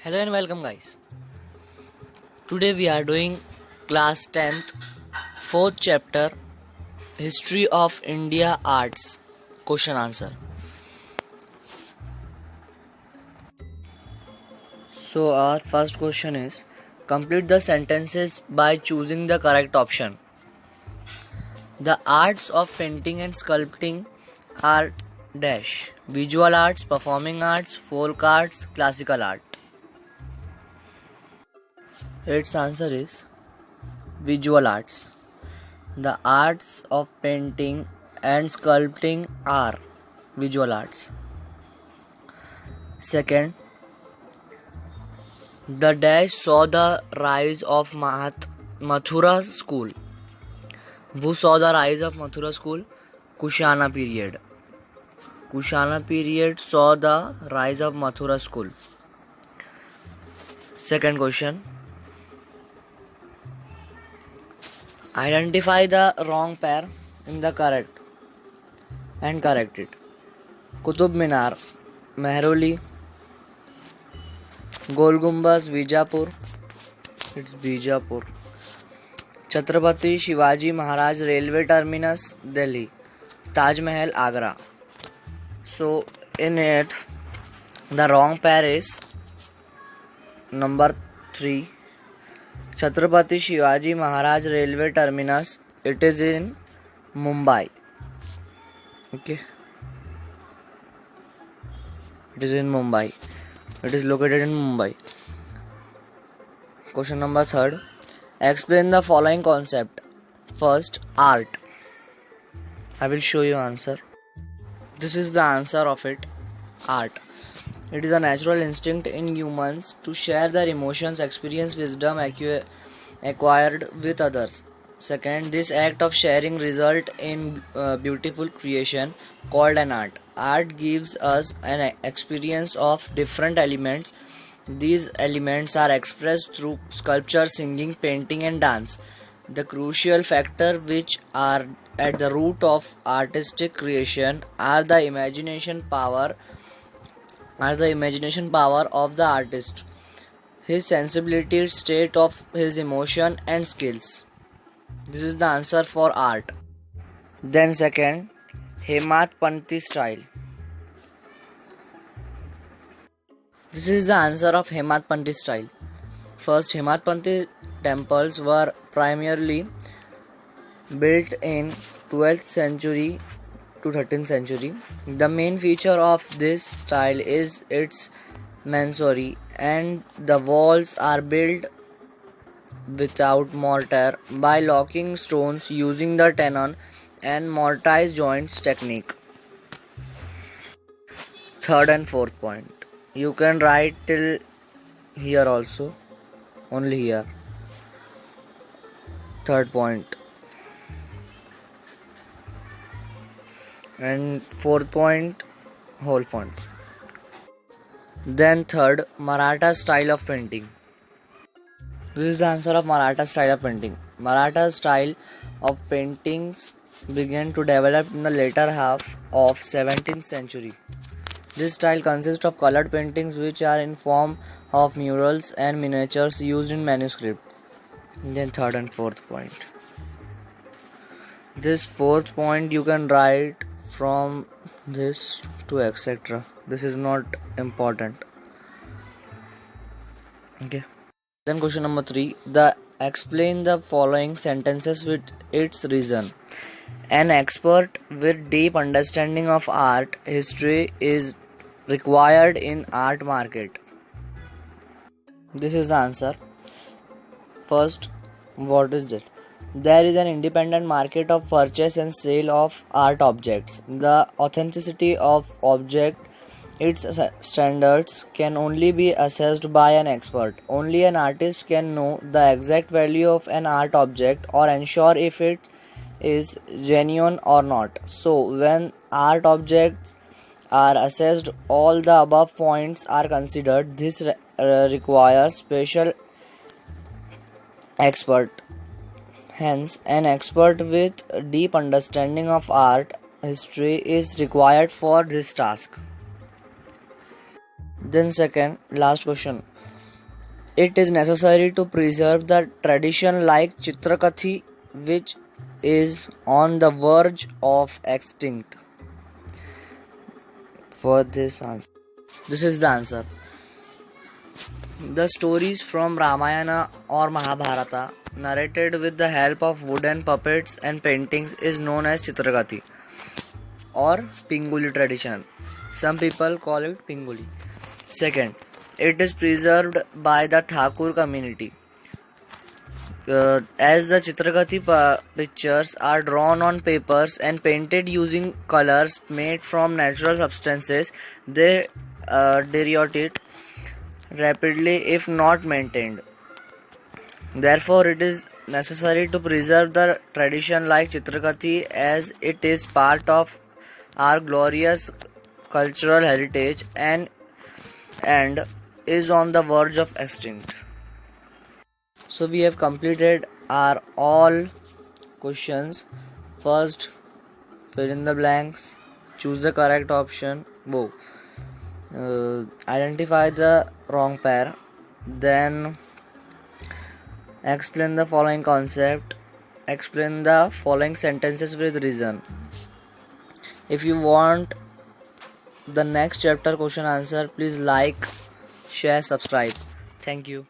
Hello and welcome, guys. Today we are doing class 10th, 4th chapter, History of India Arts, question answer. So our first question is, complete the sentences by choosing the correct option. The arts of painting and sculpting are dash: visual arts, performing arts, folk arts, classical art. Its answer is visual arts. The arts of painting and sculpting are visual arts. Second, the dash saw the rise of Mathura school. Who saw the rise of Mathura school? Kushana period. Kushana period saw the rise of Mathura school. Second question. Identify the wrong pair in the correct and correct it. Qutub Minar, Mehrauli. Gol Gumbaz, Bijapur. It's Bijapur. Chhatrapati Shivaji Maharaj Railway Terminus, Delhi. Taj Mahal, Agra. So in it, the wrong pair is number 3. Chhatrapati Shivaji Maharaj Railway Terminus. It is in Mumbai. Okay. It is in Mumbai. It is located in Mumbai. Question number 3. Explain the following concept. First, art. I will show you answer. This is the answer of it. Art. It is a natural instinct in humans to share their emotions, experience, wisdom acquired with others. Second, this act of sharing results in beautiful creation called an art. Art gives us an experience of different elements. These elements are expressed through sculpture, singing, painting and dance. The crucial factor which are at the root of artistic creation are the imagination power of the artist, his sensibility, state of his emotion and skills. This is the answer for art. Then second, Hemadpanti style. This is the answer of Hemadpanti style. First, Hemadpanti temples were primarily built in 12th century to 13th century. The main feature of this style is its masonry, and the walls are built without mortar by locking stones using the tenon and mortise joints technique. Third and fourth point. You can write till here also, only here. Third point. And fourth point, whole font. Then third, Maratha style of painting. This is the answer of Maratha style of painting. Maratha style of paintings began to develop in the later half of 17th century. This style consists of colored paintings which are in form of murals and miniatures used in manuscript. Then third and fourth point. This fourth point you can write from this to etc. This is not important. Okay. Then question number 3. Explain the following sentences with its reason. An expert with deep understanding of art history is required in art market. This is the answer. First, what is it? There is an independent market of purchase and sale of art objects. The authenticity of object, its standards can only be assessed by an expert. Only an artist can know the exact value of an art object or ensure if it is genuine or not. So, when art objects are assessed, all the above points are considered. This requires special expert. Hence, an expert with deep understanding of art history is required for this task. Then second, last question. It is necessary to preserve the tradition like Chitrakathi, which is on the verge of extinct. For this answer, this is the answer. The stories from Ramayana or Mahabharata, narrated with the help of wooden puppets and paintings, is known as Chitrakathi or Pinguli tradition. Some people call it Pinguli. Second, it is preserved by the Thakur community. As the Chitrakathi pictures are drawn on papers and painted using colors made from natural substances, they deteriorate rapidly if not maintained. Therefore, it is necessary to preserve the tradition like Chitrakathi, as it is part of our glorious cultural heritage and is on the verge of extinct. So we have completed our all questions. First, fill in the blanks, choose the correct option. Identify the wrong pair. Then explain the following concept. Explain the following sentences with reason. If you want the next chapter question answer, please like, share, subscribe. Thank you.